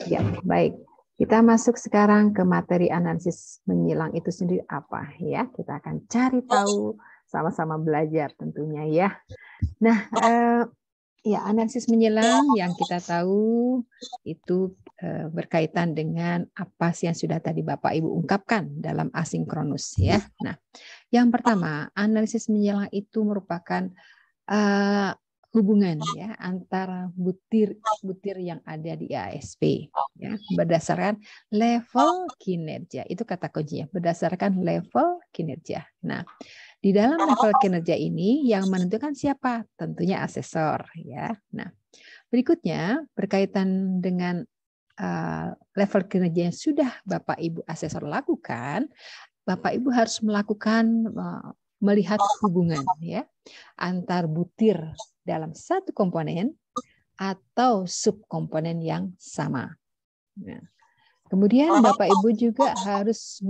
Ya, baik. Kita masuk sekarang ke materi analisis menyilang itu sendiri apa ya. Kita akan cari tahu sama-sama belajar tentunya ya. Nah, ya analisis menyilang yang kita tahu itu berkaitan dengan apa sih yang sudah tadi Bapak Ibu ungkapkan dalam asinkronus ya. Nah, yang pertama, analisis menyilang itu merupakan hubungan ya antara butir yang ada di ASP ya berdasarkan level kinerja. Itu kata kuncinya, berdasarkan level kinerja. Nah, di dalam level kinerja ini yang menentukan siapa? Tentunya asesor ya. Nah, berikutnya berkaitan dengan level kinerja yang sudah Bapak Ibu asesor lakukan, Bapak Ibu harus melakukan melihat hubungan ya antar butir dalam satu komponen atau subkomponen yang sama. Nah, kemudian Bapak Ibu juga harus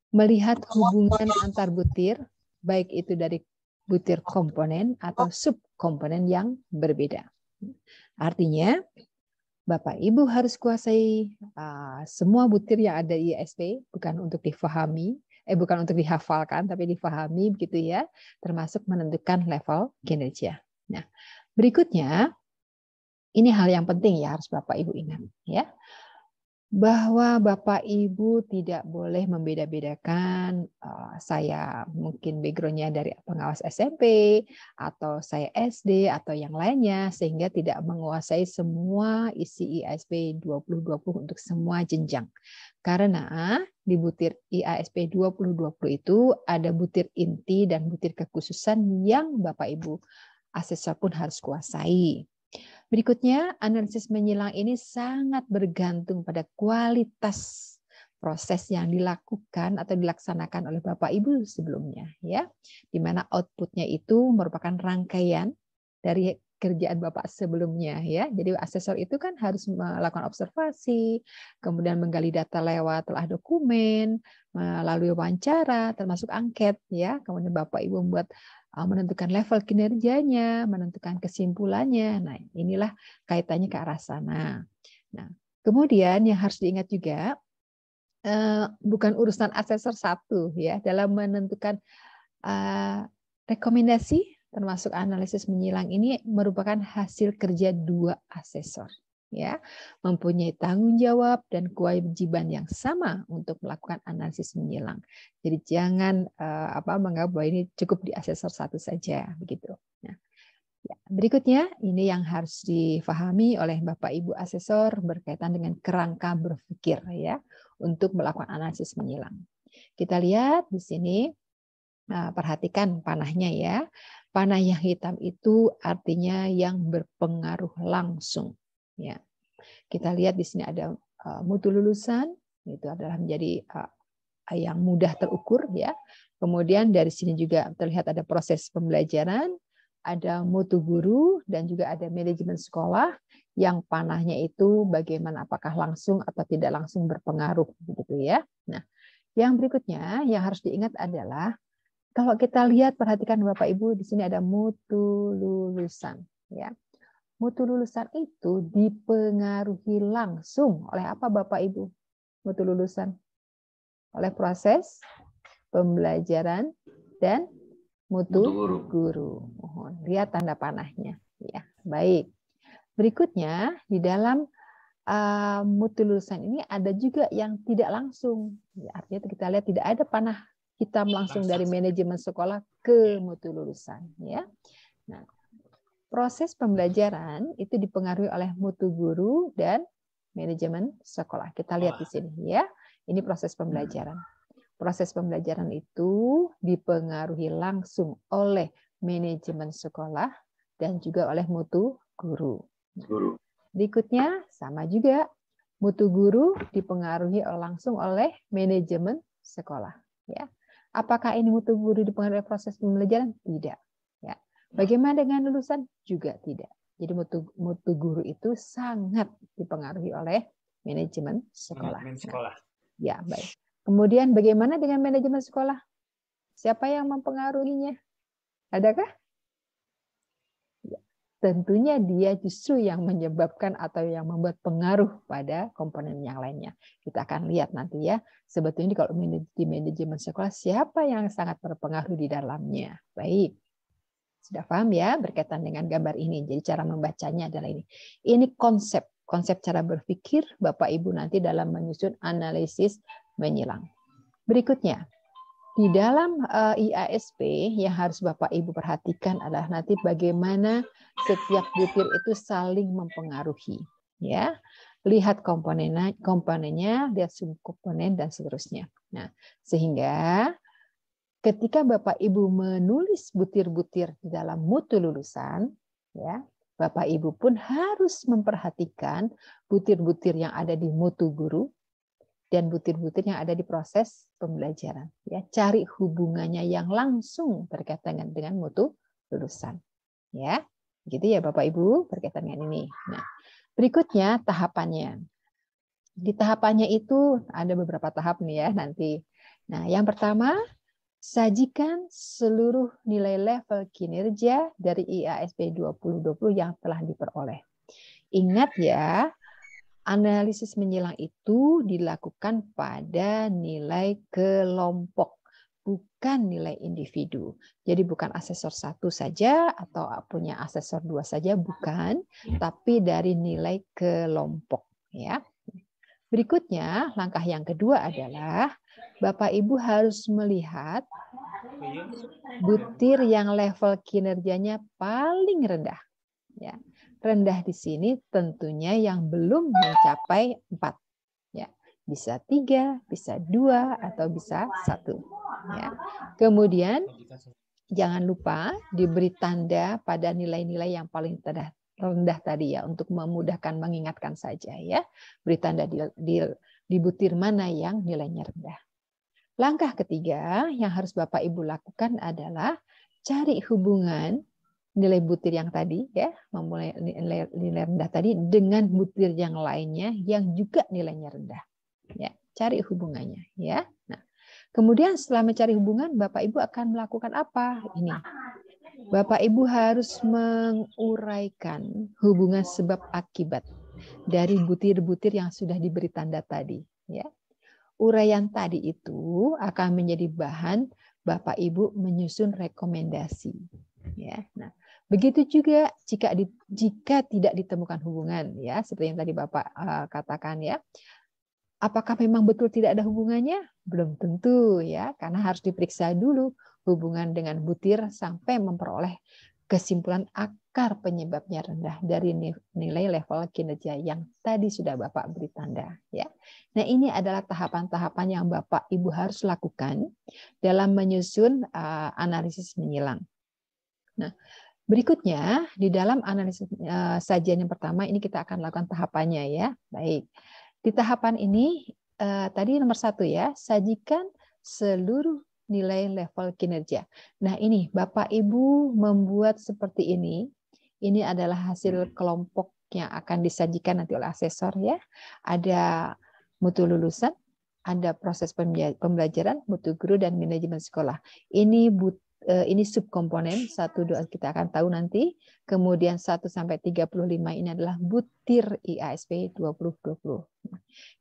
melihat hubungan antar butir, baik itu dari butir komponen atau subkomponen yang berbeda. Artinya, Bapak Ibu harus kuasai semua butir yang ada di ISP, bukan untuk difahami, bukan untuk dihafalkan, tapi difahami begitu ya, termasuk menentukan level kinerja. Nah, berikutnya, ini hal yang penting ya harus Bapak Ibu ingat ya, bahwa Bapak Ibu tidak boleh membeda-bedakan saya mungkin background-nya dari pengawas SMP atau saya SD atau yang lainnya sehingga tidak menguasai semua isi IASP 2020 untuk semua jenjang. Karena di butir IASP 2020 itu ada butir inti dan butir kekhususan yang Bapak Ibu asesor pun harus kuasai. Berikutnya, analisis menyilang ini sangat bergantung pada kualitas proses yang dilakukan atau dilaksanakan oleh Bapak Ibu sebelumnya, ya, di mana outputnya itu merupakan rangkaian dari kerjaan Bapak sebelumnya, ya. Jadi asesor itu kan harus melakukan observasi, kemudian menggali data lewat telah dokumen, melalui wawancara, termasuk angket, ya. Kemudian Bapak Ibu membuat menentukan level kinerjanya, menentukan kesimpulannya. Nah, inilah kaitannya ke arah sana. Nah, kemudian yang harus diingat juga, bukan urusan asesor satu ya dalam menentukan rekomendasi termasuk analisis menyilang ini merupakan hasil kerja dua asesor. Ya, mempunyai tanggung jawab dan kewajiban yang sama untuk melakukan analisis menyilang. Jadi jangan menganggap bahwa ini cukup di asesor satu saja begitu. Nah, ya, berikutnya ini yang harus difahami oleh Bapak Ibu asesor berkaitan dengan kerangka berpikir ya untuk melakukan analisis menyilang. Kita lihat di sini, perhatikan panahnya ya. Panah yang hitam itu artinya yang berpengaruh langsung. Ya, kita lihat di sini ada mutu lulusan, itu adalah menjadi yang mudah terukur ya. Kemudian dari sini juga terlihat ada proses pembelajaran, ada mutu guru dan juga ada manajemen sekolah yang panahnya itu bagaimana apakah langsung atau tidak langsung berpengaruh begitu ya. Nah, yang berikutnya yang harus diingat adalah kalau kita lihat perhatikan Bapak Ibu di sini ada mutu lulusan ya. Mutu lulusan itu dipengaruhi langsung oleh apa Bapak Ibu? Mutu lulusan oleh proses pembelajaran dan mutu guru. Mohon lihat tanda panahnya. Ya, baik. Berikutnya di dalam mutu lulusan ini ada juga yang tidak langsung. Ya, artinya kita lihat tidak ada panah hitam langsung dari manajemen sekolah ke mutu lulusan. Ya. Nah, proses pembelajaran itu dipengaruhi oleh mutu guru dan manajemen sekolah. Kita lihat di sini ya. Ini proses pembelajaran. Proses pembelajaran itu dipengaruhi langsung oleh manajemen sekolah dan juga oleh mutu guru. Berikutnya sama juga. Mutu guru dipengaruhi langsung oleh manajemen sekolah. Ya. Apakah ini mutu guru dipengaruhi oleh proses pembelajaran? Tidak. Ya. Bagaimana dengan lulusan? Juga tidak. Jadi mutu guru itu sangat dipengaruhi oleh manajemen sekolah. Nah, ya, baik. Kemudian bagaimana dengan manajemen sekolah? Siapa yang mempengaruhinya? Adakah? Ya. tentunya dia justru yang menyebabkan atau yang membuat pengaruh pada komponen yang lainnya. Kita akan lihat nanti ya, sebetulnya kalau di manajemen sekolah siapa yang sangat berpengaruh di dalamnya. Baik, sudah paham ya berkaitan dengan gambar ini. Jadi cara membacanya adalah ini. Ini konsep cara berpikir Bapak Ibu nanti dalam menyusun analisis menyilang. Berikutnya, di dalam IASP yang harus Bapak Ibu perhatikan adalah nanti bagaimana setiap butir itu saling mempengaruhi, ya. Lihat komponennya, lihat subkomponen dan seterusnya. Nah, sehingga ketika Bapak Ibu menulis butir-butir di dalam mutu lulusan, ya, Bapak Ibu pun harus memperhatikan butir-butir yang ada di mutu guru dan butir-butir yang ada di proses pembelajaran. Ya, cari hubungannya yang langsung berkaitan dengan mutu lulusan. Ya, gitu ya Bapak Ibu berkaitan dengan ini. Nah, berikutnya tahapannya. Di tahapannya itu ada beberapa tahap nih ya nanti. Nah, yang pertama, sajikan seluruh nilai level kinerja dari IASP 2020 yang telah diperoleh. Ingat ya, analisis menyilang itu dilakukan pada nilai kelompok, bukan nilai individu. Jadi bukan asesor 1 saja atau punya asesor 2 saja, bukan, tapi dari nilai kelompok. Ya. Berikutnya, langkah yang kedua adalah Bapak Ibu harus melihat butir yang level kinerjanya paling rendah. Ya. Rendah di sini tentunya yang belum mencapai 4. Ya. Bisa 3, bisa 2, atau bisa 1. Ya. Kemudian jangan lupa diberi tanda pada nilai-nilai yang paling rendah tadi ya, untuk memudahkan mengingatkan saja ya. Beri tanda di butir mana yang nilainya rendah. Langkah ketiga yang harus Bapak Ibu lakukan adalah cari hubungan nilai butir yang tadi ya, memulai nilai rendah tadi dengan butir yang lainnya yang juga nilainya rendah. Ya, cari hubungannya ya. Nah, kemudian setelah mencari hubungan, Bapak Ibu akan melakukan apa? Ini. Bapak Ibu harus menguraikan hubungan sebab akibat dari butir-butir yang sudah diberi tanda tadi, ya. Uraian tadi itu akan menjadi bahan Bapak Ibu menyusun rekomendasi. Ya, nah, begitu juga jika tidak ditemukan hubungan, ya, seperti yang tadi Bapak katakan ya. Apakah memang betul tidak ada hubungannya? Belum tentu ya, karena harus diperiksa dulu hubungan dengan butir sampai memperoleh kesimpulan akar penyebabnya rendah dari nilai level kinerja yang tadi sudah Bapak beri tanda ya. Nah, ini adalah tahapan-tahapan yang Bapak Ibu harus lakukan dalam menyusun analisis menyilang. Nah, berikutnya di dalam analisis sajian yang pertama ini kita akan lakukan tahapannya ya. Baik. Di tahapan ini tadi nomor 1 ya, sajikan seluruh nilai level kinerja. Nah, ini Bapak Ibu membuat seperti ini. Ini adalah hasil kelompok yang akan disajikan nanti oleh asesor ya. Ada mutu lulusan, ada proses pembelajaran, mutu guru dan manajemen sekolah. Ini subkomponen 1, 2 kita akan tahu nanti. Kemudian 1 sampai 35 ini adalah butir IASP 2020.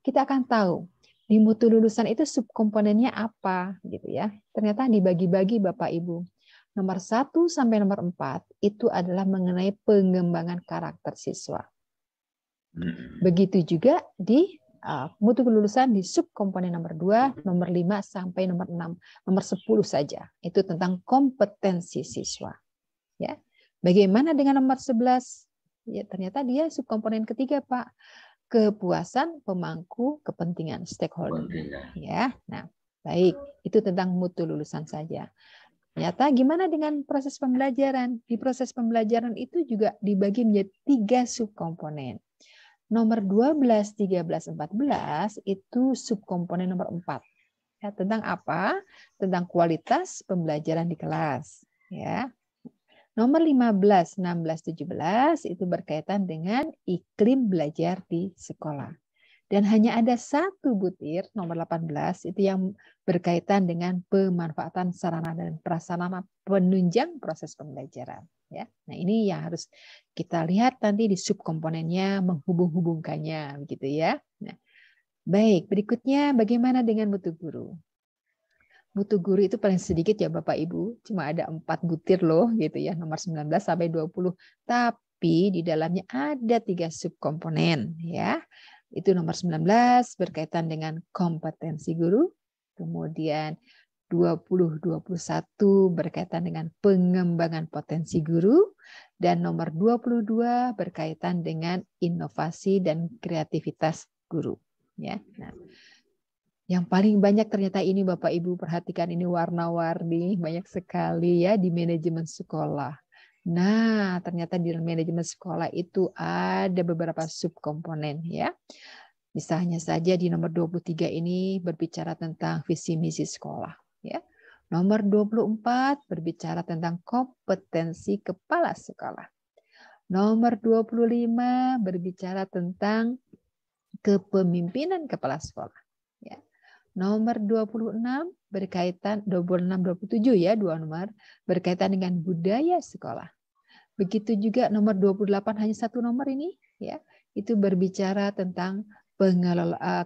Kita akan tahu di mutu lulusan itu subkomponennya apa gitu ya. Ternyata dibagi-bagi Bapak Ibu. Nomor 1 sampai nomor 4 itu adalah mengenai pengembangan karakter siswa. Begitu juga di mutu kelulusan di subkomponen nomor 2, nomor 5 sampai nomor 6, nomor 10 saja. Itu tentang kompetensi siswa. Ya. Bagaimana dengan nomor 11? Ya, ternyata dia subkomponen ketiga, Pak. Kepuasan pemangku kepentingan stakeholder. Ya. Nah, baik, itu tentang mutu lulusan saja. Ternyata gimana dengan proses pembelajaran? Di proses pembelajaran itu juga dibagi menjadi 3 subkomponen. Nomor 12, 13, 14 itu subkomponen nomor 4. Ya, tentang apa? Tentang kualitas pembelajaran di kelas. Ya. Nomor 15, 16, 17 itu berkaitan dengan iklim belajar di sekolah. Dan hanya ada satu butir, nomor 18, itu yang berkaitan dengan pemanfaatan sarana dan prasarana penunjang proses pembelajaran. Ya, nah ini yang harus kita lihat nanti di subkomponennya, menghubung-hubungkannya, gitu ya. Nah, baik, berikutnya bagaimana dengan mutu guru? Mutu guru itu paling sedikit ya Bapak Ibu, cuma ada 4 butir loh, gitu ya, nomor 19 sampai 20. Tapi di dalamnya ada 3 subkomponen, ya. Itu nomor 19 berkaitan dengan kompetensi guru, kemudian 20-21 berkaitan dengan pengembangan potensi guru, dan nomor 22 berkaitan dengan inovasi dan kreativitas guru. Ya, nah, yang paling banyak ternyata ini Bapak Ibu perhatikan, ini warna-warni banyak sekali ya di manajemen sekolah. Nah, ternyata di manajemen sekolah itu ada beberapa subkomponen ya. Misalnya saja di nomor 23 ini berbicara tentang visi misi sekolah ya. Nomor 24 berbicara tentang kompetensi kepala sekolah. Nomor 25 berbicara tentang kepemimpinan kepala sekolah ya. Nomor 26 berkaitan 26-27 ya, 2 nomor berkaitan dengan budaya sekolah. Begitu juga nomor 28 hanya 1 nomor ini ya, itu berbicara tentang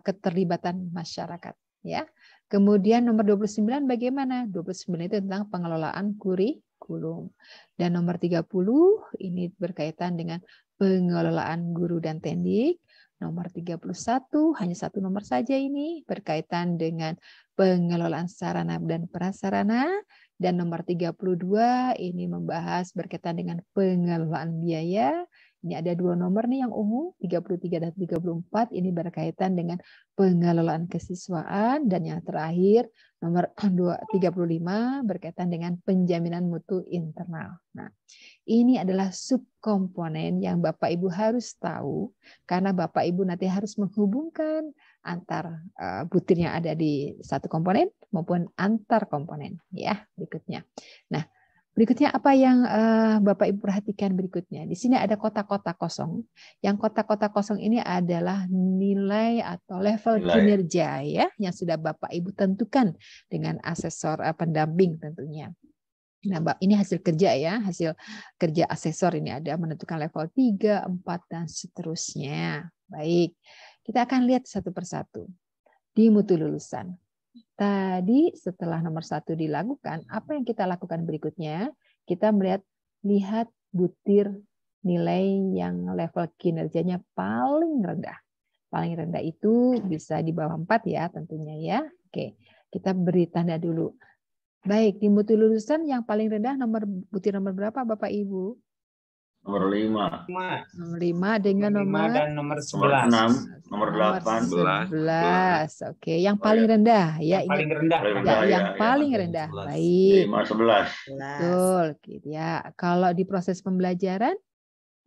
keterlibatan masyarakat ya. Kemudian nomor 29 bagaimana? 29 itu tentang pengelolaan kurikulum. Dan nomor 30 ini berkaitan dengan pengelolaan guru dan tendik. Nomor 31 hanya 1 nomor saja ini berkaitan dengan pengelolaan sarana dan prasarana. Dan nomor 32 ini membahas berkaitan dengan pengelolaan biaya. Ini ada 2 nomor nih yang ungu, 33 dan 34 ini berkaitan dengan pengelolaan kesiswaan, dan yang terakhir nomor 35 berkaitan dengan penjaminan mutu internal. Nah, ini adalah subkomponen yang Bapak Ibu harus tahu karena Bapak Ibu nanti harus menghubungkan antar butir yang ada di satu komponen maupun antar komponen ya berikutnya. Nah, berikutnya apa yang Bapak Ibu perhatikan berikutnya? Di sini ada kotak-kotak kosong. Yang kotak-kotak kosong ini adalah nilai atau level kinerja ya yang sudah Bapak Ibu tentukan dengan asesor pendamping tentunya. Nah, ini hasil kerja ya, hasil kerja asesor ini ada menentukan level 3, 4 dan seterusnya. Baik. Kita akan lihat satu persatu. Di mutu lulusan. Tadi setelah nomor 1 dilakukan, apa yang kita lakukan berikutnya? Kita lihat butir nilai yang level kinerjanya paling rendah. Paling rendah itu bisa di bawah 4 ya tentunya ya. Oke, kita beri tanda dulu. Baik, di mutu lulusan yang paling rendah butir nomor berapa Bapak Ibu? Nomor 5. Nomor 5 dengan nomor dan nomor 11. Nomor 8. 11. Oke, yang paling rendah ya, Yang paling ingat. rendah. Yang paling rendah. Baik. 11. Betul, gitu ya. Kalau di proses pembelajaran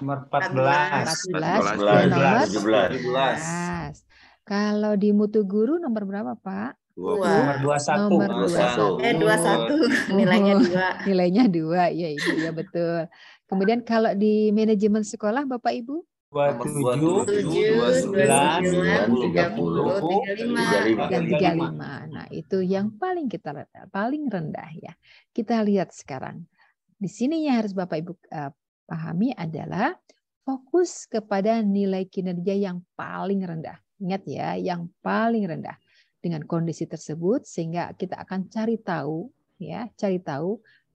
Nomor 14. 14 dan nomor 17. Kalau di mutu guru nomor berapa, Pak? Nomor 21. Nomor 21. 21. Nilainya 2. Nilainya 2, ya Ibu, ya betul. Kemudian kalau di manajemen sekolah Bapak Ibu? 27, 29, 30, 35. Dan 35. Nah, itu yang paling rendah ya. Kita lihat sekarang. Di sini yang harus Bapak Ibu pahami adalah fokus kepada nilai kinerja yang paling rendah. Ingat ya, yang paling rendah. Dengan kondisi tersebut sehingga kita akan cari tahu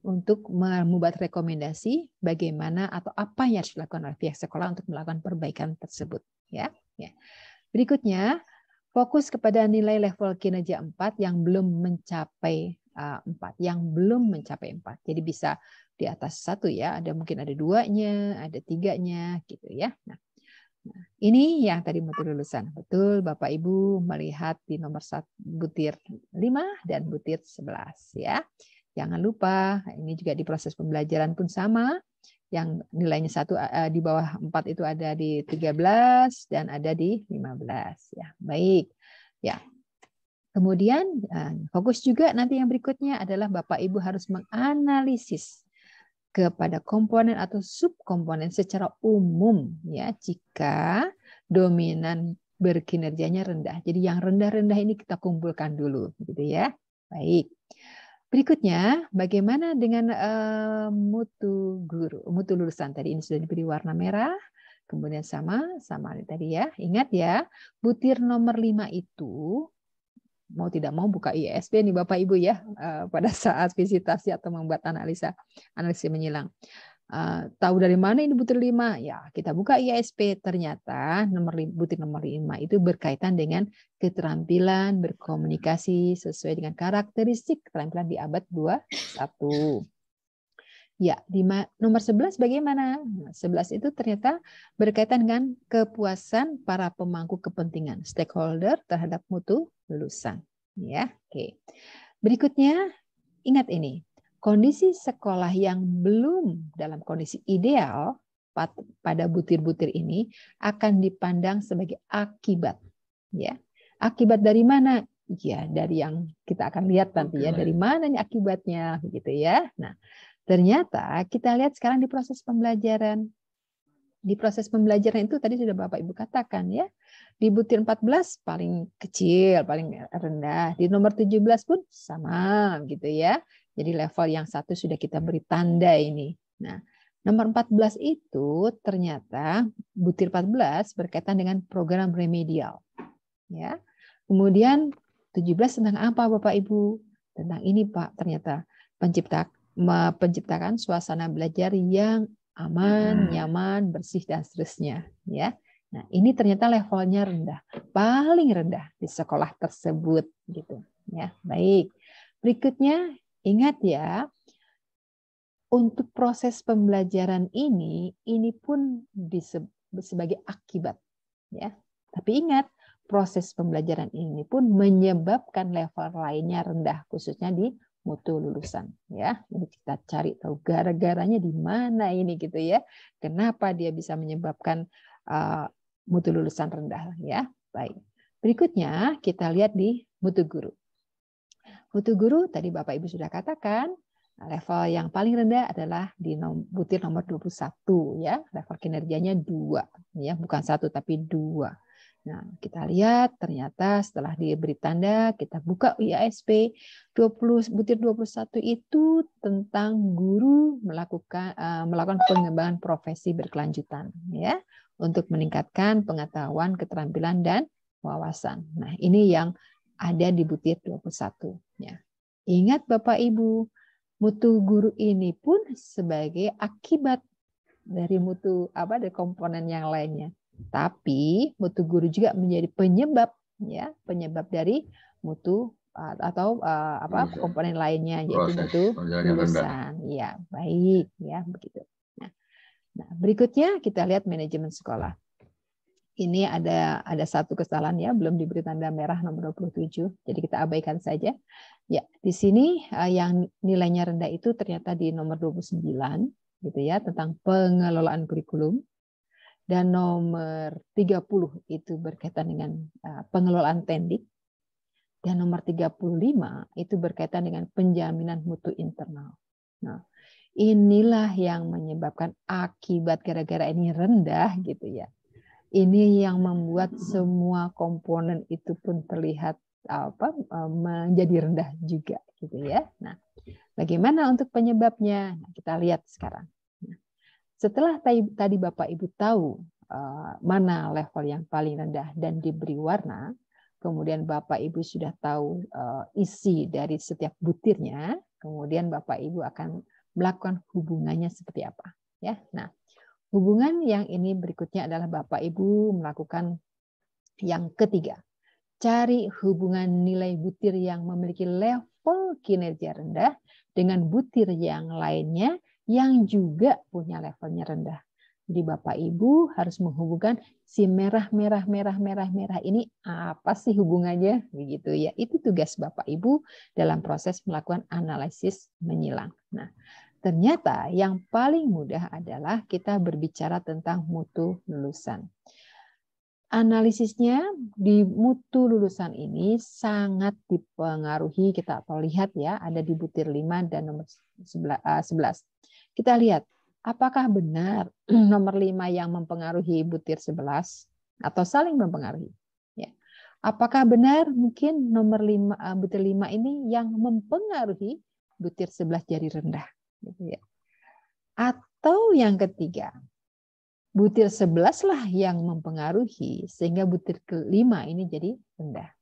untuk membuat rekomendasi bagaimana atau apa yang harus dilakukan oleh pihak sekolah untuk melakukan perbaikan tersebut ya. Berikutnya, fokus kepada nilai level kinerja 4 yang belum mencapai 4. Jadi bisa di atas 1 ya, mungkin ada 2-nya, ada 3-nya gitu ya. Nah, ini yang tadi mutu lulusan. Betul Bapak Ibu melihat di nomor 1 butir 5 dan butir 11 ya. Jangan lupa, ini juga di proses pembelajaran pun sama. Yang nilainya 1 di bawah 4 itu ada di 13 dan ada di 15 ya. Baik. Ya. Kemudian fokus juga nanti yang berikutnya adalah Bapak Ibu harus menganalisis kepada komponen atau subkomponen secara umum ya, jika dominan berkinerjanya rendah. Jadi yang rendah-rendah ini kita kumpulkan dulu, gitu ya. Baik. Berikutnya, bagaimana dengan mutu guru, mutu lulusan tadi ini sudah diberi warna merah, kemudian sama tadi ya. Ingat ya, butir nomor 5 itu mau tidak mau buka ISP nih Bapak Ibu ya pada saat visitasi atau membuat analisis menyilang. Tahu dari mana ini butir 5? Ya, kita buka ISP. Ternyata butir nomor 5 itu berkaitan dengan keterampilan berkomunikasi sesuai dengan karakteristik keterampilan di abad 21. Ya, di nomor 11 bagaimana? 11 itu ternyata berkaitan dengan kepuasan para pemangku kepentingan, stakeholder terhadap mutu lulusan. Ya, oke. Berikutnya, ingat ini, kondisi sekolah yang belum dalam kondisi ideal pada butir-butir ini akan dipandang sebagai akibat. Ya, akibat dari mana? Ya, dari yang kita akan lihat nanti ya, dari mana nih akibatnya, begitu ya. Nah, ternyata kita lihat sekarang di proses pembelajaran. Di proses pembelajaran itu tadi sudah Bapak Ibu katakan ya. Di butir 14 paling kecil, paling rendah. Di nomor 17 pun sama gitu ya. Jadi level yang satu sudah kita beri tanda ini. Nah, nomor 14 itu ternyata butir 14 berkaitan dengan program remedial. Ya. Kemudian 17 tentang apa Bapak Ibu? Tentang ini Pak, ternyata penciptakan suasana belajar yang aman, nyaman, bersih dan seterusnya, ya. Nah, ini ternyata levelnya rendah, paling rendah di sekolah tersebut, gitu, ya. Baik. Berikutnya, ingat ya, untuk proses pembelajaran ini pun sebagai akibat, ya. Tapi ingat, proses pembelajaran ini pun menyebabkan level lainnya rendah, khususnya di mutu lulusan, ya. Jadi kita cari tahu gara-garanya di mana ini gitu ya. Kenapa dia bisa menyebabkan mutu lulusan rendah, ya. Baik. Berikutnya kita lihat di mutu guru. Mutu guru tadi Bapak Ibu sudah katakan level yang paling rendah adalah di butir nomor 21 ya. Level kinerjanya 2 ya, bukan 1 tapi 2. Nah, kita lihat ternyata setelah diberi tanda, kita buka IASP, butir 21 itu tentang guru melakukan pengembangan profesi berkelanjutan, ya, untuk meningkatkan pengetahuan, keterampilan, dan wawasan. Nah, ini yang ada di butir 21. Ya. Ingat Bapak Ibu, mutu guru ini pun sebagai akibat dari dari komponen yang lainnya. Tapi mutu guru juga menjadi penyebab dari mutu atau komponen lainnya yaitu mutu lulusan. Ya, baik ya begitu. Nah, berikutnya kita lihat manajemen sekolah. Ini ada satu kesalahan ya, belum diberi tanda merah nomor 27. Jadi kita abaikan saja. Ya, di sini yang nilainya rendah itu ternyata di nomor 29 gitu ya, tentang pengelolaan kurikulum. Dan nomor 30 itu berkaitan dengan pengelolaan tendik. Dan nomor 35 itu berkaitan dengan penjaminan mutu internal. Nah, inilah yang menyebabkan akibat gara-gara ini rendah gitu ya. Ini yang membuat semua komponen itu pun terlihat menjadi rendah juga gitu ya. Nah, bagaimana untuk penyebabnya? Nah, kita lihat sekarang. Setelah tadi Bapak Ibu tahu mana level yang paling rendah dan diberi warna, kemudian Bapak Ibu sudah tahu isi dari setiap butirnya, kemudian Bapak Ibu akan melakukan hubungannya seperti apa. Ya, nah hubungan yang ini berikutnya adalah Bapak Ibu melakukan yang ketiga, cari hubungan nilai butir yang memiliki level kinerja rendah dengan butir yang lainnya yang juga punya levelnya rendah. Jadi Bapak Ibu harus menghubungkan si merah ini apa sih hubungannya begitu ya. Itu tugas Bapak Ibu dalam proses melakukan analisis menyilang. Nah, ternyata yang paling mudah adalah kita berbicara tentang mutu lulusan. Analisisnya di mutu lulusan ini sangat dipengaruhi, kita lihat ya, ada di butir 5 dan nomor 11. Kita lihat, apakah benar nomor 5 yang mempengaruhi butir 11 atau saling mempengaruhi? Apakah benar mungkin nomor 5, butir 5 ini yang mempengaruhi butir 11 jari rendah? Gitu ya. Atau yang ketiga, butir 11 lah yang mempengaruhi sehingga butir kelima ini jadi rendah.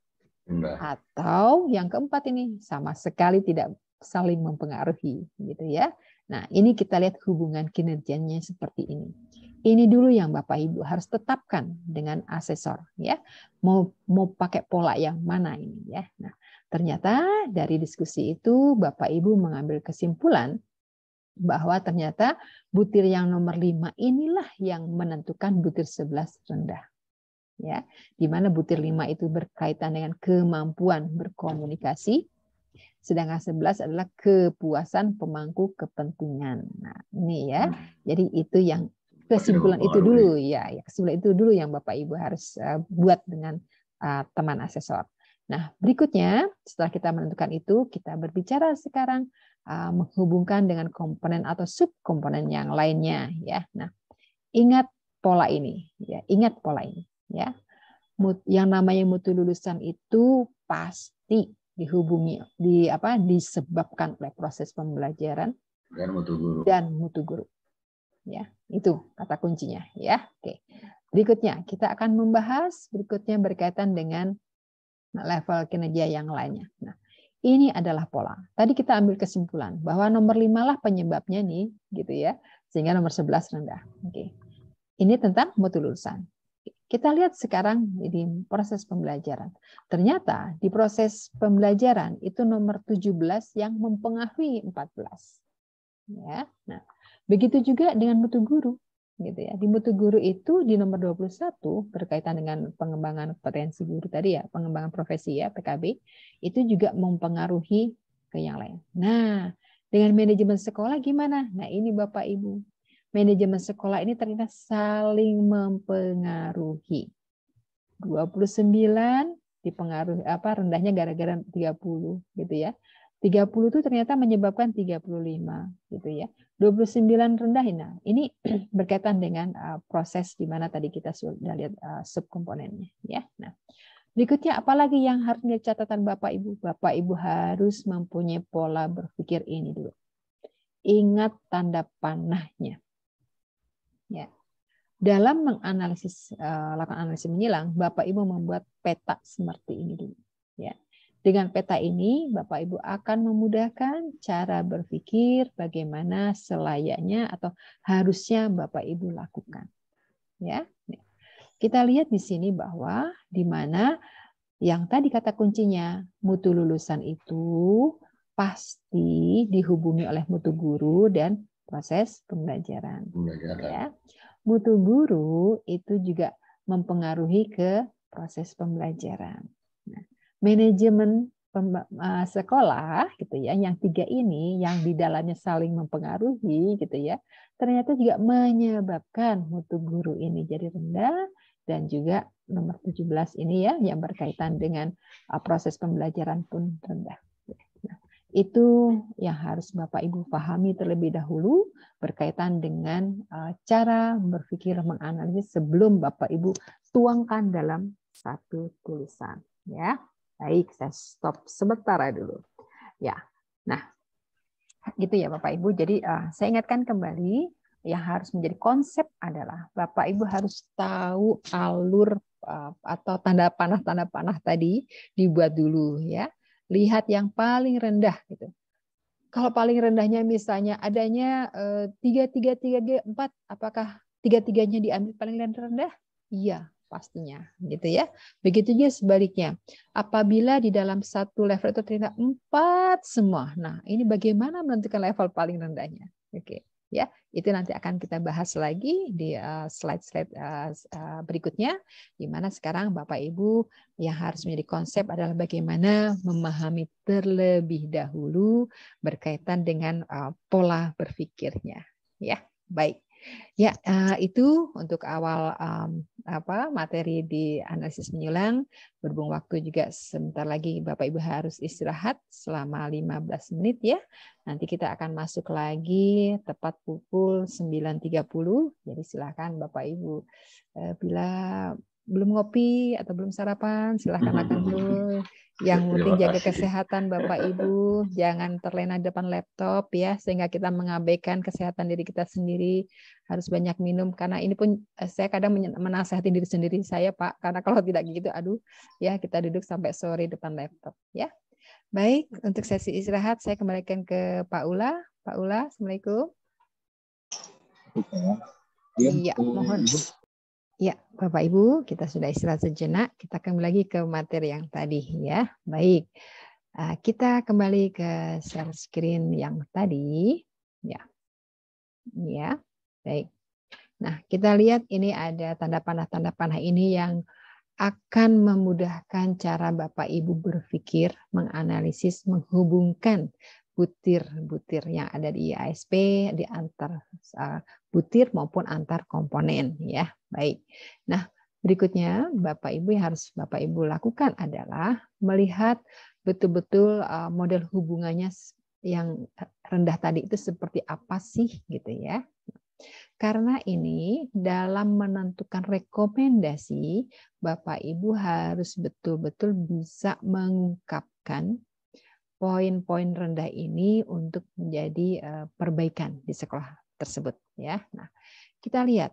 Atau yang keempat ini sama sekali tidak saling mempengaruhi, gitu ya. Nah, ini kita lihat hubungan kinerjanya seperti ini. Ini dulu yang Bapak Ibu harus tetapkan dengan asesor, ya. Mau pakai pola yang mana ini, ya. Nah, ternyata dari diskusi itu Bapak Ibu mengambil kesimpulan bahwa ternyata butir yang nomor 5 inilah yang menentukan butir 11 rendah. Ya, di mana butir 5 itu berkaitan dengan kemampuan berkomunikasi, sedangkan 11 adalah kepuasan pemangku kepentingan. Nah, ini ya. Jadi itu yang kesimpulan itu dulu ya, kesimpulan itu dulu yang Bapak Ibu harus buat dengan teman asesor. Nah, berikutnya setelah kita menentukan itu, kita berbicara sekarang menghubungkan dengan komponen atau subkomponen yang lainnya ya. Nah, ingat pola ini ya, ingat pola ini. Ya, yang namanya mutu lulusan itu pasti dihubungi disebabkan oleh proses pembelajaran dan mutu guru. Ya, itu kata kuncinya ya. Oke. Berikutnya kita akan membahas berkaitan dengan level kinerja yang lainnya. Nah, ini adalah pola. Tadi kita ambil kesimpulan bahwa nomor 5 lah penyebabnya nih, gitu ya. Sehingga nomor 11 rendah. Oke. Ini tentang mutu lulusan. Kita lihat sekarang di proses pembelajaran. Ternyata di proses pembelajaran itu nomor 17 yang mempengaruhi 14. Ya. Nah, begitu juga dengan mutu guru, gitu ya. Di mutu guru itu di nomor 21 berkaitan dengan pengembangan potensi guru tadi ya, pengembangan profesi ya, PKB, itu juga mempengaruhi ke yang lain. Nah, dengan manajemen sekolah gimana? Nah, ini Bapak Ibu. Manajemen sekolah ini ternyata saling mempengaruhi. 29 dipengaruhi rendahnya gara-gara 30 gitu ya. 30 itu ternyata menyebabkan 35 gitu ya. 29 rendah ini berkaitan dengan proses di mana tadi kita sudah lihat subkomponennya ya. Nah, berikutnya apalagi yang harus menjadi catatan Bapak Ibu? Bapak Ibu harus mempunyai pola berpikir ini dulu. Ingat tanda panahnya. Ya. Dalam menganalisis lakukan analisis menyilang, Bapak Ibu membuat peta seperti ini dulu. Ya. Dengan peta ini, Bapak Ibu akan memudahkan cara berpikir bagaimana selayaknya atau harusnya Bapak Ibu lakukan. Ya. Kita lihat di sini bahwa di mana yang tadi kata kuncinya mutu lulusan itu pasti dihubungi oleh mutu guru dan proses pembelajaran. Ya. Mutu guru itu juga mempengaruhi ke proses pembelajaran. Nah, manajemen sekolah gitu ya, yang 3 ini yang di dalamnya saling mempengaruhi gitu ya, ternyata juga menyebabkan mutu guru ini jadi rendah dan juga nomor 17 ini ya yang berkaitan dengan proses pembelajaran pun rendah. Itu yang harus Bapak Ibu pahami terlebih dahulu berkaitan dengan cara berpikir menganalisis sebelum Bapak Ibu tuangkan dalam satu tulisan. Ya, baik, saya stop sebentar dulu. Ya, nah, gitu ya Bapak Ibu. Jadi saya ingatkan kembali yang harus menjadi konsep adalah Bapak Ibu harus tahu alur atau tanda panah tadi dibuat dulu ya. Lihat yang paling rendah gitu. Kalau paling rendahnya misalnya adanya 3G4, apakah 3-3-nya diambil paling rendah? Iya, pastinya gitu ya. Begitu juga sebaliknya. Apabila di dalam satu level itu ternyata 4 semua. Nah, ini bagaimana menentukan level paling rendahnya? Oke. Ya, itu nanti akan kita bahas lagi di slide-slide berikutnya, di mana sekarang Bapak Ibu yang harus menjadi konsep adalah bagaimana memahami terlebih dahulu berkaitan dengan pola berpikirnya. Ya, baik. Ya, itu untuk awal materi di analisis menyilang. Berhubung waktu juga sebentar lagi Bapak Ibu harus istirahat selama 15 menit ya. Nanti kita akan masuk lagi tepat pukul 9.30. Jadi silakan Bapak Ibu bila belum ngopi atau belum sarapan, silahkan makan dulu. Yang penting jaga kesehatan Bapak Ibu, jangan terlena depan laptop ya, sehingga kita mengabaikan kesehatan diri kita sendiri. Harus banyak minum, karena ini pun saya kadang menasihati diri sendiri saya Pak, karena kalau tidak gitu, aduh ya kita duduk sampai sore depan laptop ya. Baik, untuk sesi istirahat saya kembalikan ke Pak Ula. Pak Ula, Assalamualaikum. Iya, mohon. Ya, Bapak Ibu, kita sudah istirahat sejenak. Kita kembali lagi ke materi yang tadi ya. Baik, kita kembali ke share screen yang tadi. Ya, ya, baik. Nah, kita lihat ini ada tanda panah ini yang akan memudahkan cara Bapak Ibu berpikir, menganalisis, menghubungkan butir-butir yang ada di IASP di antar butir maupun antar komponen ya. Baik. Nah, berikutnya Bapak Ibu yang harus Bapak Ibu lakukan adalah melihat betul-betul model hubungannya yang rendah tadi itu seperti apa sih gitu ya. Karena ini dalam menentukan rekomendasi Bapak Ibu harus betul-betul bisa mengungkapkan poin-poin rendah ini untuk menjadi perbaikan di sekolah tersebut ya. Nah, kita lihat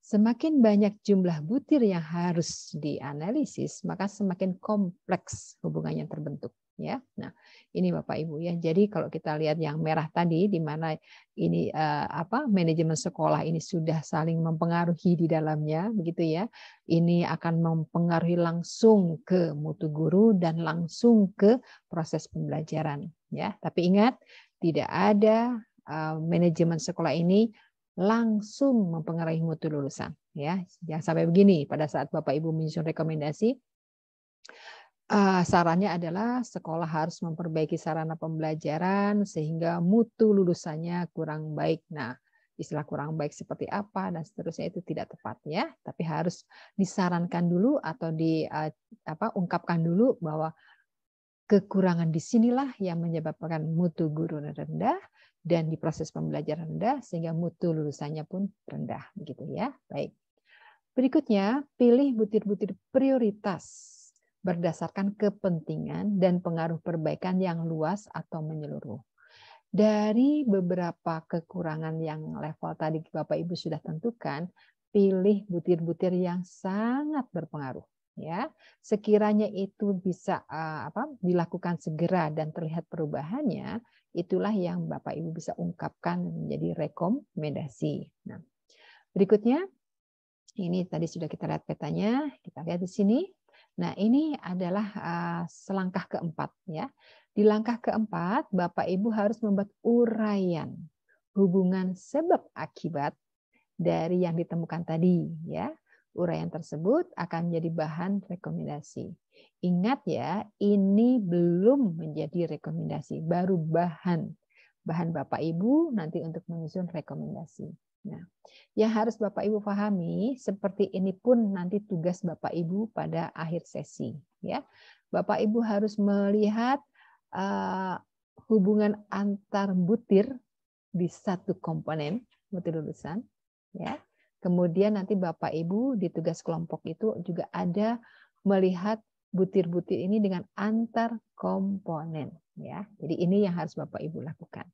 semakin banyak jumlah butir yang harus dianalisis, maka semakin kompleks hubungannya terbentuk ya. Nah, ini Bapak Ibu ya. Jadi kalau kita lihat yang merah tadi di mana ini manajemen sekolah ini sudah saling mempengaruhi di dalamnya begitu ya. Ini akan mempengaruhi langsung ke mutu guru dan langsung ke proses pembelajaran ya. Tapi ingat, tidak ada manajemen sekolah ini langsung mempengaruhi mutu lulusan ya. Jangan sampai begini pada saat Bapak Ibu menyusun rekomendasi, sarannya adalah sekolah harus memperbaiki sarana pembelajaran sehingga mutu lulusannya kurang baik. Nah, istilah kurang baik seperti apa dan seterusnya itu tidak tepat ya, tapi harus disarankan dulu atau ungkapkan dulu bahwa kekurangan di sinilah yang menyebabkan mutu guru rendah dan di proses pembelajaran rendah sehingga mutu lulusannya pun rendah begitu ya. Baik. Berikutnya, pilih butir-butir prioritas berdasarkan kepentingan dan pengaruh perbaikan yang luas atau menyeluruh. Dari beberapa kekurangan yang level tadi Bapak Ibu sudah tentukan, pilih butir-butir yang sangat berpengaruh. Ya, sekiranya itu bisa dilakukan segera dan terlihat perubahannya, itulah yang Bapak Ibu bisa ungkapkan menjadi rekomendasi. Nah, berikutnya, ini tadi sudah kita lihat petanya, kita lihat di sini. Nah, ini adalah selangkah keempat ya. Di langkah keempat, Bapak Ibu harus membuat uraian hubungan sebab akibat dari yang ditemukan tadi ya. Uraian tersebut akan menjadi bahan rekomendasi. Ingat ya, ini belum menjadi rekomendasi, baru bahan Bapak Ibu nanti untuk menyusun rekomendasi. Nah, yang harus Bapak Ibu pahami, seperti ini pun nanti tugas Bapak Ibu pada akhir sesi. Ya, Bapak Ibu harus melihat hubungan antar butir di satu komponen butir lulusan. Ya, kemudian nanti Bapak Ibu di tugas kelompok itu juga ada melihat butir-butir ini dengan antar komponen. Ya, jadi ini yang harus Bapak Ibu lakukan.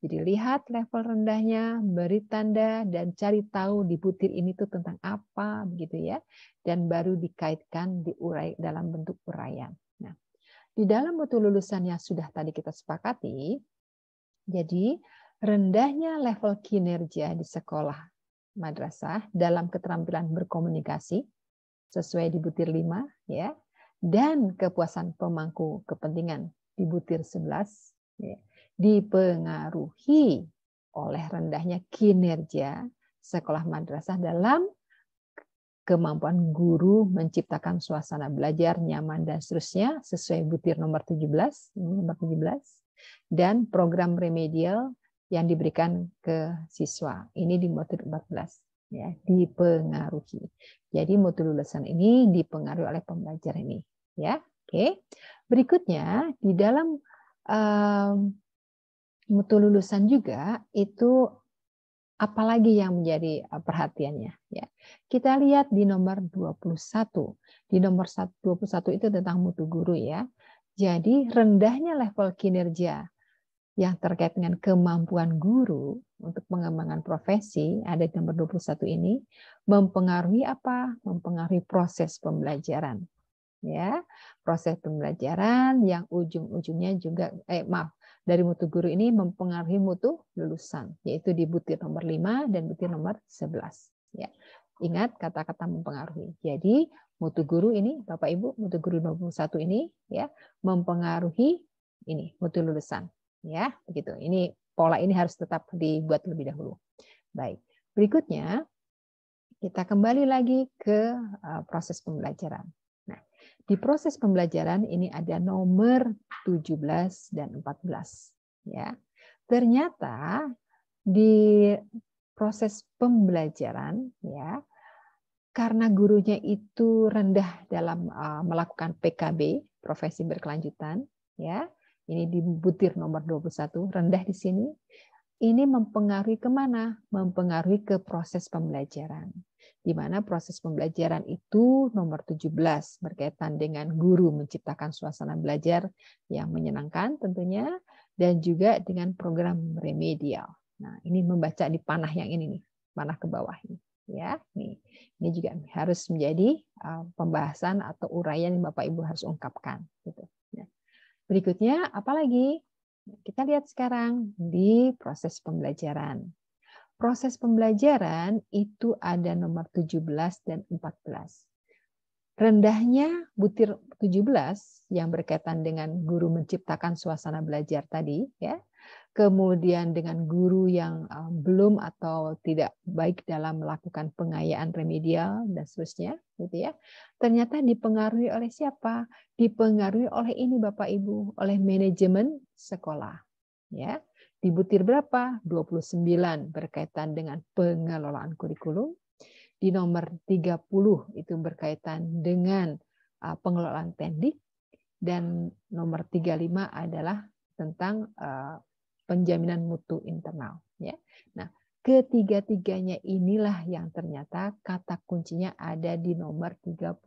Jadi lihat level rendahnya, beri tanda dan cari tahu di butir ini tuh tentang apa begitu ya. Dan baru dikaitkan diurai dalam bentuk uraian. Nah, di dalam mutu lulusan yang sudah tadi kita sepakati, jadi rendahnya level kinerja di sekolah madrasah dalam keterampilan berkomunikasi sesuai di butir 5 ya. Dan kepuasan pemangku kepentingan di butir 11 ya, dipengaruhi oleh rendahnya kinerja sekolah madrasah dalam kemampuan guru menciptakan suasana belajar nyaman dan seterusnya sesuai butir nomor 17 dan program remedial yang diberikan ke siswa. Ini di butir 14 ya, dipengaruhi. Jadi mutu lulusan ini dipengaruhi oleh pembelajar ini ya. Oke. Berikutnya di dalam mutu lulusan juga itu apalagi yang menjadi perhatiannya ya. Kita lihat di nomor 21. Di nomor 21 itu tentang mutu guru ya. Jadi rendahnya level kinerja yang terkait dengan kemampuan guru untuk pengembangan profesi ada di nomor 21 ini mempengaruhi apa? Mempengaruhi proses pembelajaran. Ya, proses pembelajaran yang ujung-ujungnya juga dari mutu guru ini mempengaruhi mutu lulusan, yaitu di butir nomor 5 dan butir nomor 11. Ya. Ingat kata-kata mempengaruhi. Jadi mutu guru ini, Bapak Ibu, mutu guru 21 ini ya mempengaruhi ini mutu lulusan. Ya, begitu. Ini pola ini harus tetap dibuat lebih dahulu. Baik. Berikutnya kita kembali lagi ke proses pembelajaran. Nah, di proses pembelajaran ini ada nomor 17 dan 14 ya. Ternyata di proses pembelajaran ya, karena gurunya itu rendah dalam melakukan PKB, profesi berkelanjutan ya. Ini di butir nomor 21, rendah di sini. Ini mempengaruhi kemana? Mempengaruhi ke proses pembelajaran. Di mana proses pembelajaran itu nomor 17 berkaitan dengan guru menciptakan suasana belajar yang menyenangkan tentunya, dan juga dengan program remedial. Nah, ini membaca di panah yang ini nih, panah ke bawah ini. Ya, nih. Ini juga harus menjadi pembahasan atau uraian yang Bapak Ibu harus ungkapkan. Gitu. Ya. Berikutnya, apalagi? Kita lihat sekarang di proses pembelajaran. Proses pembelajaran itu ada nomor 17 dan 14. Rendahnya butir 17 yang berkaitan dengan guru menciptakan suasana belajar tadi, ya. Kemudian dengan guru yang belum atau tidak baik dalam melakukan pengayaan remedial dan seterusnya, gitu ya. Ternyata dipengaruhi oleh siapa? Dipengaruhi oleh ini Bapak Ibu, oleh manajemen sekolah. Ya. Di butir berapa? 29 berkaitan dengan pengelolaan kurikulum. Di nomor 30 itu berkaitan dengan pengelolaan tendik, dan nomor 35 adalah tentang penjaminan mutu internal. Ya. Nah, ketiga-tiganya inilah yang ternyata kata kuncinya ada di nomor 30,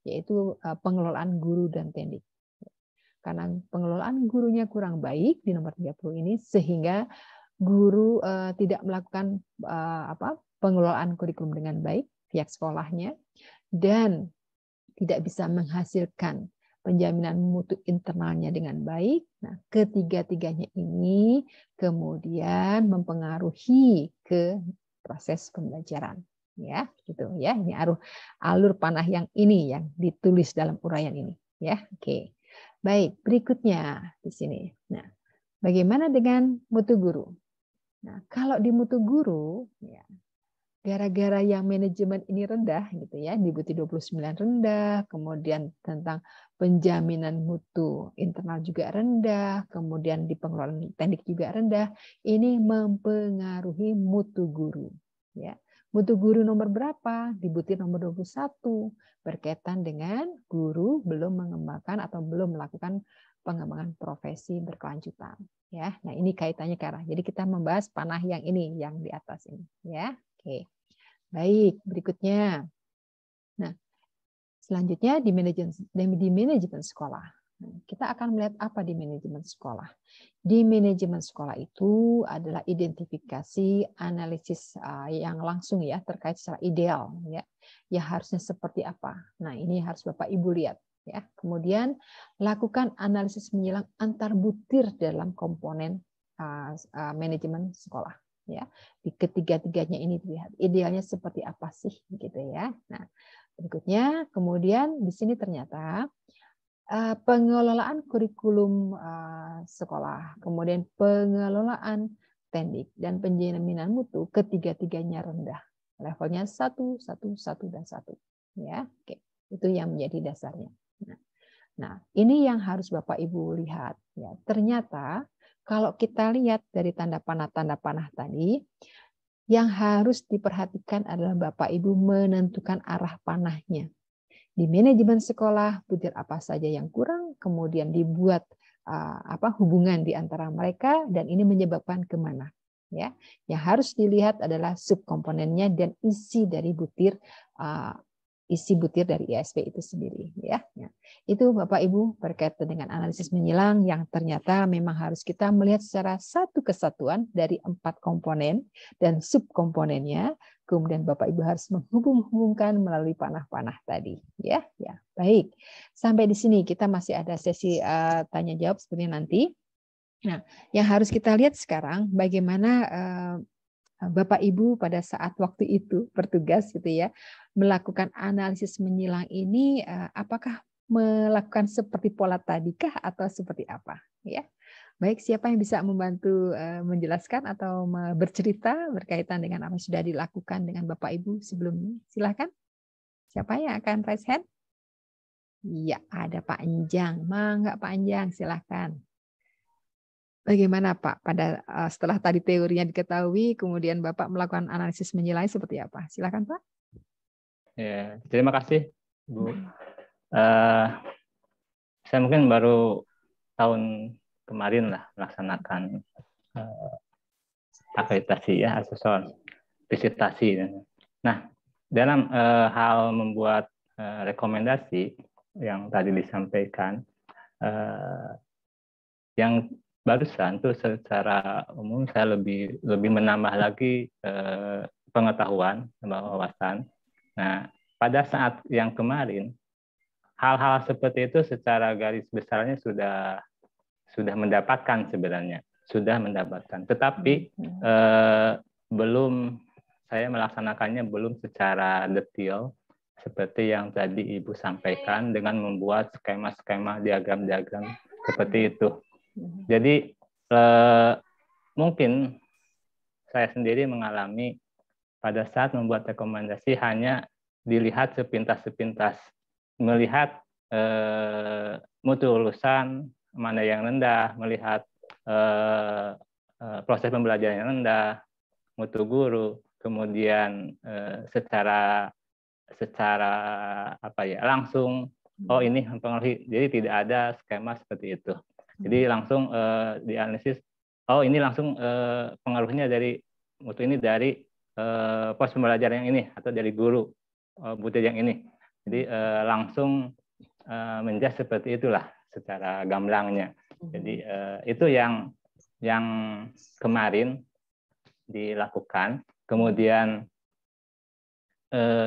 yaitu pengelolaan guru dan tendik. Karena pengelolaan gurunya kurang baik di nomor 30 ini, sehingga guru tidak melakukan pengelolaan kurikulum dengan baik pihak sekolahnya, dan tidak bisa menghasilkan penjaminan mutu internalnya dengan baik. Nah, ketiga-tiganya ini kemudian mempengaruhi ke proses pembelajaran. Ya, gitu ya. Ini alur panah yang ini yang ditulis dalam uraian ini. Ya, oke. Baik, berikutnya di sini. Nah, bagaimana dengan mutu guru? Nah, kalau di mutu guru, ya, gara-gara yang manajemen ini rendah gitu ya, di butir 29 rendah, kemudian tentang penjaminan mutu internal juga rendah, kemudian di pengelolaan teknik juga rendah, ini mempengaruhi mutu guru. Ya. Mutu guru nomor berapa? Di butir nomor 21, berkaitan dengan guru belum mengembangkan atau belum melakukan pengembangan profesi berkelanjutan. Ya, nah ini kaitannya ke arah. Jadi kita membahas panah yang ini, yang di atas ini. Ya, oke. Baik, berikutnya. Nah, selanjutnya di manajemen sekolah. Kita akan melihat apa di manajemen sekolah. Di manajemen sekolah itu adalah identifikasi, analisis yang langsung ya terkait secara ideal ya. Ya harusnya seperti apa. Nah, ini harus Bapak Ibu lihat ya. Kemudian lakukan analisis menyilang antar butir dalam komponen manajemen sekolah. Ya, di ketiga-tiganya ini dilihat idealnya seperti apa sih gitu ya. Nah, berikutnya kemudian di sini ternyata pengelolaan kurikulum sekolah, kemudian pengelolaan tendik dan penjaminan mutu ketiga-tiganya rendah. Levelnya 1, 1, 1 dan 1. Ya, oke. Itu yang menjadi dasarnya. Nah, ini yang harus Bapak Ibu lihat ya. Ternyata kalau kita lihat dari tanda panah tadi, yang harus diperhatikan adalah Bapak Ibu menentukan arah panahnya. Di manajemen sekolah, butir apa saja yang kurang, kemudian dibuat hubungan di antara mereka, dan ini menyebabkan kemana. ya. Yang harus dilihat adalah subkomponennya dan isi dari butir dari ISP itu sendiri, ya. Itu Bapak Ibu berkaitan dengan analisis menyilang yang ternyata memang harus kita melihat secara satu kesatuan dari 4 komponen dan subkomponennya. Kemudian Bapak Ibu harus menghubung-hubungkan melalui panah-panah tadi, ya. Ya, baik. Sampai di sini kita masih ada sesi tanya jawab seperti nanti. Nah, yang harus kita lihat sekarang bagaimana Bapak Ibu pada saat waktu itu bertugas gitu ya, melakukan analisis menyilang ini apakah melakukan seperti pola tadikah atau seperti apa, ya. Baik, siapa yang bisa membantu menjelaskan atau bercerita berkaitan dengan apa yang sudah dilakukan dengan Bapak Ibu sebelumnya? Silakan. Siapa yang akan raise hand? Iya, ada Pak Enjang. Mangga Pak Enjang, silakan. Bagaimana Pak pada setelah tadi teorinya diketahui, kemudian Bapak melakukan analisis menilai seperti apa? Silakan Pak. Ya, terima kasih Bu. Saya mungkin baru tahun kemarin lah melaksanakan akreditasi ya, asesor visitasi. Nah, dalam hal membuat rekomendasi yang tadi disampaikan, yang barusan tuh secara umum saya lebih menambah lagi pengetahuan, wawasan. Nah, pada saat yang kemarin hal-hal seperti itu secara garis besarnya sudah mendapatkan sebenarnya, tetapi belum saya melaksanakannya belum secara detail seperti yang tadi Ibu sampaikan dengan membuat skema-skema diagram-diagram seperti itu. Jadi mungkin saya sendiri mengalami pada saat membuat rekomendasi hanya dilihat sepintas-sepintas, melihat mutu lulusan mana yang rendah, melihat proses pembelajaran yang rendah, mutu guru, kemudian secara langsung, oh ini mempengaruhi. Jadi tidak ada skema seperti itu. Jadi langsung dianalisis, oh ini langsung pengaruhnya dari mutu ini dari proses pembelajaran yang ini atau dari guru butir yang ini. Jadi langsung menjudge seperti itulah secara gamblangnya. Jadi itu yang kemarin dilakukan. Kemudian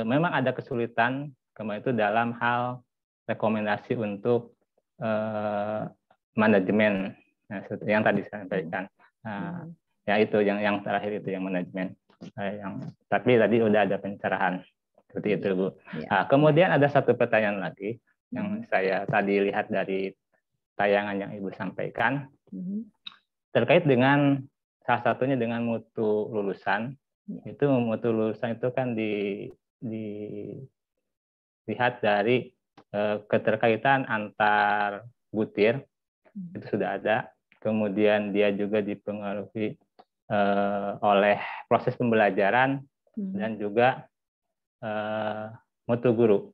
memang ada kesulitan kemarin itu dalam hal rekomendasi untuk manajemen, yang tadi saya sampaikan. Ya itu yang terakhir itu yang manajemen. Tapi tadi udah ada pencerahan seperti itu Bu. Nah, kemudian ada satu pertanyaan lagi yang saya tadi lihat dari tayangan yang Ibu sampaikan terkait dengan salah satunya dengan mutu lulusan. Itu mutu lulusan itu kan dilihat dari keterkaitan antar butir, itu sudah ada. Kemudian dia juga dipengaruhi oleh proses pembelajaran dan juga mutu guru.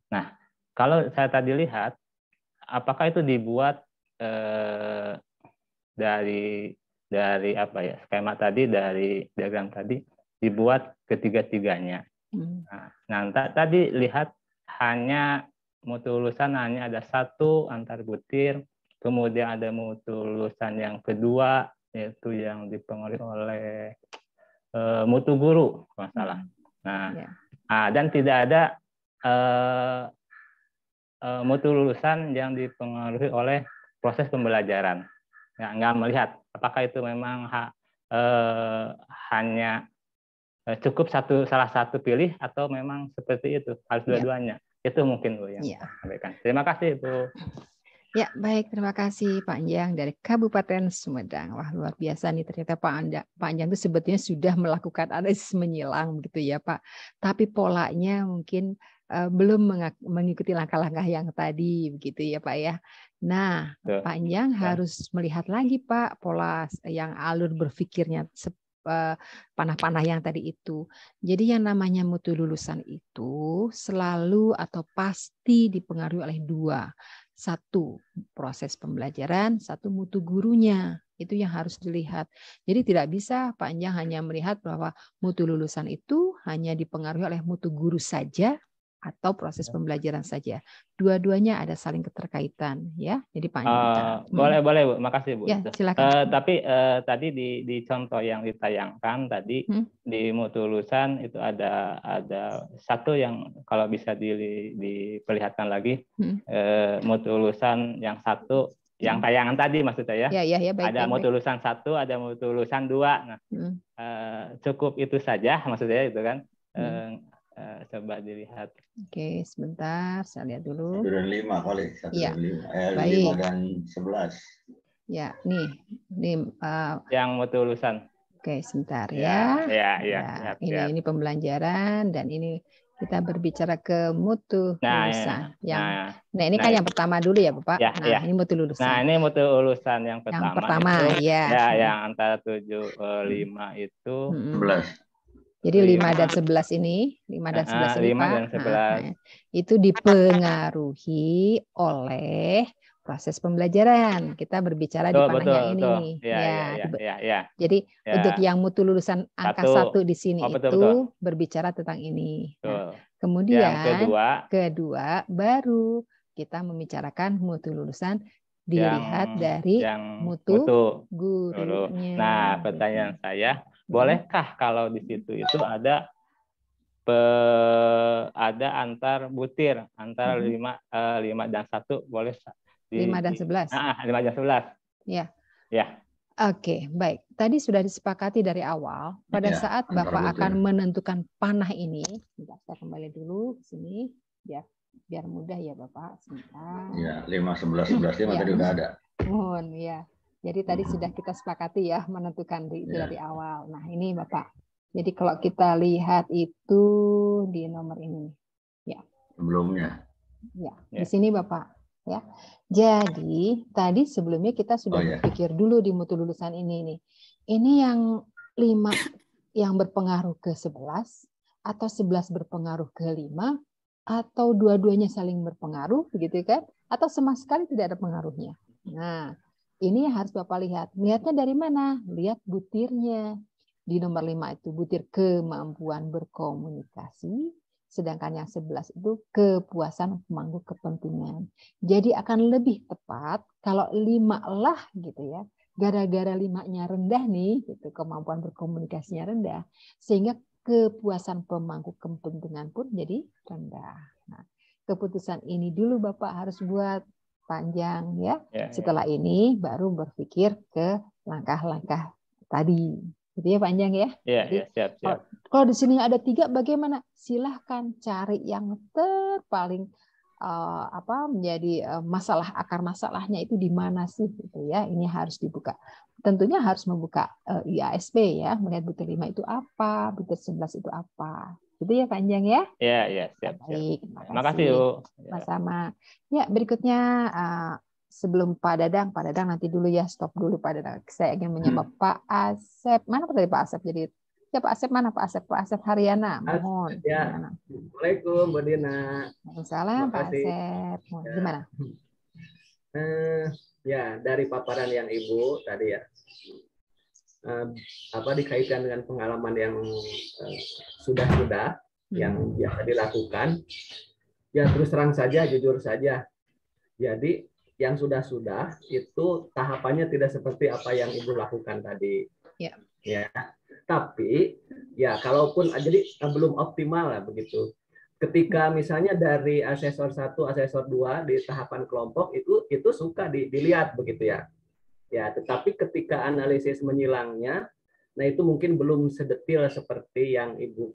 Nah, kalau saya tadi lihat, apakah itu dibuat dari apa ya, skema tadi, dari diagram tadi dibuat ketiga-tiganya. Nah, tadi lihat hanya mutu lulusan hanya ada satu antar butir, kemudian ada mutu lulusan yang kedua yaitu yang dipengaruhi oleh mutu guru kalau salah. Nah, dan tidak ada mutu lulusan yang dipengaruhi oleh proses pembelajaran. Nggak melihat apakah itu memang hanya cukup salah satu pilih atau memang seperti itu, harus dua-duanya. Itu mungkin Bu yang saya sampaikan. Terima kasih Bu. Ya, baik, terima kasih Pak Anjang dari Kabupaten Sumedang. Wah, luar biasa nih, ternyata Pak Anjang itu sebetulnya sudah melakukan analisis menyilang gitu ya Pak. Tapi polanya mungkin belum mengikuti langkah-langkah yang tadi begitu ya Pak ya. Nah, Pak Anjang harus melihat lagi Pak pola yang alur berpikirnya panah-panah yang tadi itu. Jadi yang namanya mutu lulusan itu selalu atau pasti dipengaruhi oleh dua. Satu, proses pembelajaran, satu mutu gurunya. Itu yang harus dilihat. Jadi tidak bisa Pak Anjang hanya melihat bahwa mutu lulusan itu hanya dipengaruhi oleh mutu guru saja atau proses pembelajaran saja. Dua-duanya ada saling keterkaitan, ya. Jadi Pak Anjang. Boleh Bu. Makasih Bu. Ya, silakan. Tapi tadi di contoh yang ditayangkan tadi di mutu lulusan itu ada satu yang kalau bisa diperlihatkan lagi mutu lulusan yang satu yang tayangan tadi maksud saya. Ya, baik, ada mutu lulusan 1, ada mutu lulusan 2. Nah, cukup itu saja maksud saya itu kan. Coba dilihat. Oke, sebentar, saya lihat dulu. 1 dan 5 kali, 1 ya. dan 5. Baik. 5 dan 11. Ya, nih yang mutu lulusan. Oke, sebentar ya. Ini pembelajaran dan ini kita berbicara ke mutu lulusan. Nah, ini kan yang pertama dulu ya, Bapak. Ini mutu lulusan. Nah, ini mutu lulusan yang pertama. Itu, yang antara 7 5 itu 11. Jadi 5 dan 11 ini, 5 dan 11 ini, 5 Pak, dan 11. Itu dipengaruhi oleh proses pembelajaran. Kita berbicara di panah yang ini. Jadi untuk yang mutu lulusan angka 1 di sini itu berbicara tentang ini. Nah, kemudian yang kedua baru kita membicarakan mutu lulusan dilihat dari mutu gurunya. Nah, pertanyaan saya, bolehkah kalau di situ itu ada antar butir antara 5 dan 1 boleh 5 dan 11. 5 dan 11. Ya. Oke, baik. Tadi sudah disepakati dari awal pada saat Bapak akan menentukan panah ini. Saya kembali dulu ke sini biar mudah ya Bapak. Sebentar. Ya, 5 11 11 tadi udah ada. Ya. Jadi tadi sudah kita sepakati ya menentukan itu dari awal. Nah, ini Bapak. Jadi kalau kita lihat itu di nomor ini. Ya. Sebelumnya. Ya, di sini Bapak. Ya. Jadi tadi sebelumnya kita sudah berpikir dulu di mutu lulusan ini nih. Ini yang 5 yang berpengaruh ke 11 atau 11 berpengaruh ke 5 atau dua-duanya saling berpengaruh begitu kan? Atau sama sekali tidak ada pengaruhnya. Nah, ini harus Bapak lihat. Lihatnya dari mana? Lihat butirnya. Di nomor 5 itu butir kemampuan berkomunikasi. Sedangkan yang 11 itu kepuasan pemangku kepentingan. Jadi akan lebih tepat kalau 5 lah gitu ya. Gara-gara 5-nya rendah nih, gitu, kemampuan berkomunikasinya rendah. Sehingga kepuasan pemangku kepentingan pun jadi rendah. Nah, keputusan ini dulu Bapak harus buat panjang ya. Setelah ini baru berpikir ke langkah-langkah tadi. Gitu ya panjang ya. Siap. Kalau di sini ada 3 bagaimana? Silahkan cari yang terpaling menjadi masalah, akar masalahnya itu di mana sih gitu ya. Ini harus dibuka. Tentunya harus membuka IASP ya, melihat butir 5 itu apa, butir 11 itu apa. Gitu ya panjang ya. Iya, siap. Baik, makasih Bu. Sama-sama. Ya, berikutnya sebelum Pak Dadang nanti dulu ya, stop dulu Pak Dadang. Saya ingin menyapa Pak Asep. Mana tadi Pak Asep? Jadi ya Pak Asep mana Pak Asep Haryana. Mohon. Ya. Assalamualaikum Bu Dina. Waalaikumsalam Pak Asep. Gimana? Ya, dari paparan yang Ibu tadi ya. Dikaitkan dengan pengalaman yang sudah yang biasa dilakukan. Ya terus terang saja, jujur saja. Jadi yang sudah itu tahapannya tidak seperti apa yang Ibu lakukan tadi. Ya. Tapi ya kalaupun jadi belum optimal lah begitu. Ketika misalnya dari asesor 1, asesor 2 di tahapan kelompok itu suka dilihat begitu ya. Ya, tetapi ketika analisis menyilangnya, nah itu mungkin belum sedetil seperti yang Ibu